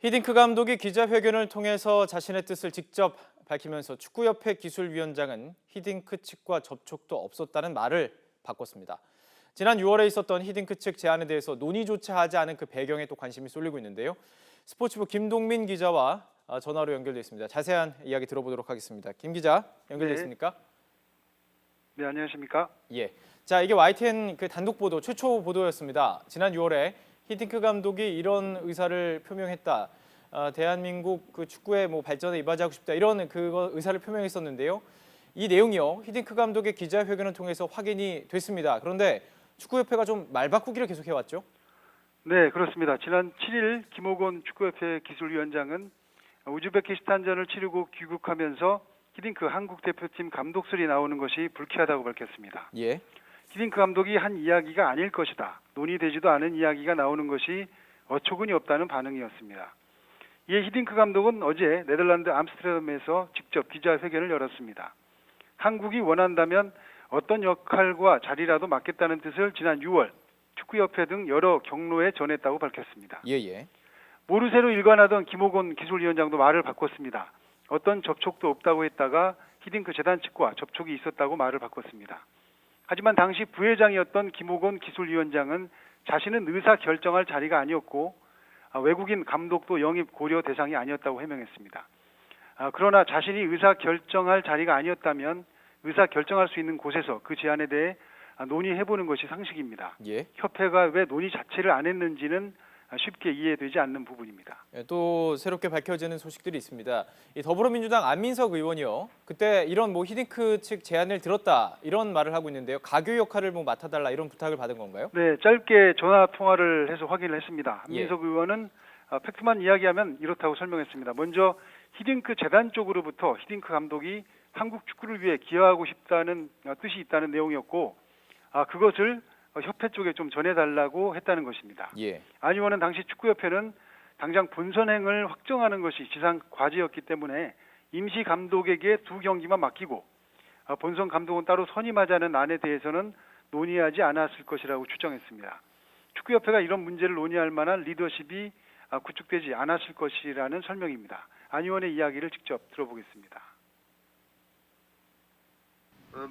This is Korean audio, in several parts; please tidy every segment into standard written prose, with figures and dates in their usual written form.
히딩크 감독이 기자회견을 통해서 자신의 뜻을 직접 밝히면서 축구협회 기술위원장은 히딩크 측과 접촉도 없었다는 말을 바꿨습니다. 지난 6월에 있었던 히딩크 측 제안에 대해서 논의조차 하지 않은 그 배경에 또 관심이 쏠리고 있는데요. 스포츠부 김동민 기자와 전화로 연결돼 있습니다. 자세한 이야기 들어보도록 하겠습니다. 김 기자, 연결돼 있습니까? 네, 안녕하십니까? 예. 자, 이게 YTN 그 단독 보도, 최초 보도였습니다. 지난 6월에 히딩크 감독이 이런 의사를 표명했다. 대한민국 그 축구의 발전에 이바지하고 싶다. 이런 의사를 표명했었는데요. 이 내용이요. 히딩크 감독의 기자회견을 통해서 확인이 됐습니다. 그런데 축구협회가 좀 말바꾸기를 계속해왔죠? 네, 그렇습니다. 지난 7일 김호곤 축구협회 기술위원장은 우즈베키스탄전을 치르고 귀국하면서 히딩크 한국 대표팀 감독설이 나오는 것이 불쾌하다고 밝혔습니다. 예. 히딩크 감독이 한 이야기가 아닐 것이다. 논의되지도 않은 이야기가 나오는 것이 어처구니 없다는 반응이었습니다. 이에 히딩크 감독은 어제 네덜란드 암스테르담에서 직접 기자회견을 열었습니다. 한국이 원한다면 어떤 역할과 자리라도 맡겠다는 뜻을 지난 6월 축구협회 등 여러 경로에 전했다고 밝혔습니다. 예. 모르쇠로 일관하던 김호곤 기술위원장도 말을 바꿨습니다. 어떤 접촉도 없다고 했다가 히딩크 재단 측과 접촉이 있었다고 말을 바꿨습니다. 하지만 당시 부회장이었던 김호곤 기술위원장은 자신은 의사 결정할 자리가 아니었고 외국인 감독도 영입 고려 대상이 아니었다고 해명했습니다. 그러나 자신이 의사 결정할 자리가 아니었다면 의사 결정할 수 있는 곳에서 그 제안에 대해 논의해보는 것이 상식입니다. 예. 협회가 왜 논의 자체를 안 했는지는 쉽게 이해되지 않는 부분입니다. 또 새롭게 밝혀지는 소식들이 있습니다. 이 더불어민주당 안민석 의원이요. 그때 이런 히딩크 측 제안을 들었다 이런 말을 하고 있는데요. 가교 역할을 맡아달라 이런 부탁을 받은 건가요? 네, 짧게 전화 통화를 해서 확인을 했습니다. 안민석 의원은 팩트만 이야기하면 이렇다고 설명했습니다. 먼저 히딩크 재단 쪽으로부터 히딩크 감독이 한국 축구를 위해 기여하고 싶다는 뜻이 있다는 내용이었고 그것을 협회 쪽에 좀 전해달라고 했다는 것입니다. 예. 안 의원은 당시 축구협회는 당장 본선행을 확정하는 것이 지상 과제였기 때문에 임시 감독에게 2경기만 맡기고 본선 감독은 따로 선임하자는 안에 대해서는 논의하지 않았을 것이라고 추정했습니다. 축구협회가 이런 문제를 논의할 만한 리더십이 구축되지 않았을 것이라는 설명입니다. 안 의원의 이야기를 직접 들어보겠습니다.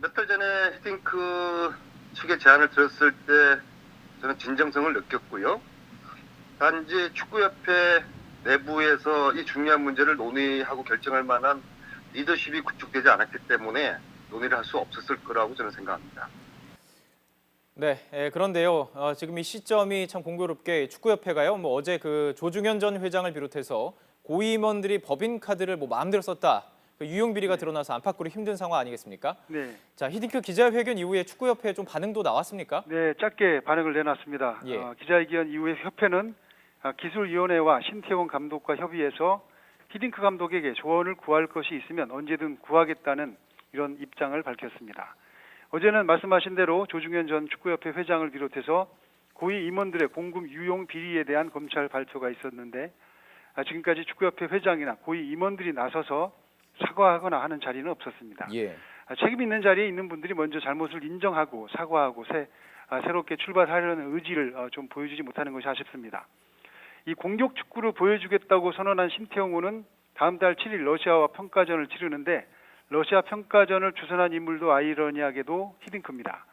몇 달 전에 히딩크 측의 제안을 들었을 때 저는 진정성을 느꼈고요. 단지 축구협회 내부에서 이 중요한 문제를 논의하고 결정할 만한 리더십이 구축되지 않았기 때문에 논의를 할 수 없었을 거라고 저는 생각합니다. 네, 그런데요. 지금 이 시점이 참 공교롭게 축구협회가요. 어제 그 조중현 전 회장을 비롯해서 고위임원들이 법인 카드를 마음대로 썼다. 유용 비리가 드러나서 안팎으로 힘든 상황 아니겠습니까? 네. 자, 히딩크 기자회견 이후에 축구협회에 좀 반응도 나왔습니까? 네, 짧게 반응을 내놨습니다. 예. 기자회견 이후에 협회는 기술위원회와 신태용 감독과 협의해서 히딩크 감독에게 조언을 구할 것이 있으면 언제든 구하겠다는 이런 입장을 밝혔습니다. 어제는 말씀하신 대로 조중현 전 축구협회 회장을 비롯해서 고위 임원들의 공금 유용 비리에 대한 검찰 발표가 있었는데 지금까지 축구협회 회장이나 고위 임원들이 나서서 사과하거나 하는 자리는 없었습니다. 예. 책임 있는 자리에 있는 분들이 먼저 잘못을 인정하고 사과하고 새롭게 출발하려는 의지를 좀 보여주지 못하는 것이 아쉽습니다. 이 공격 축구를 보여주겠다고 선언한 신태용 의원은 다음 달 7일 러시아와 평가전을 치르는데 러시아 평가전을 주선한 인물도 아이러니하게도 히딩크입니다.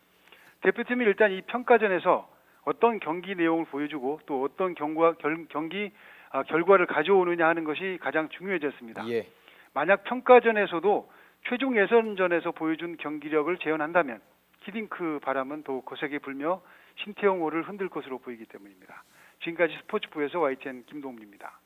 대표팀이 일단 이 평가전에서 어떤 경기 내용을 보여주고 또 어떤 경기 결과를 가져오느냐 하는 것이 가장 중요해졌습니다. 예. 만약 평가전에서도 최종 예선전에서 보여준 경기력을 재현한다면 히딩크 바람은 더욱 거세게 불며 신태용 호를 흔들 것으로 보이기 때문입니다. 지금까지 스포츠부에서 YTN 김동민입니다.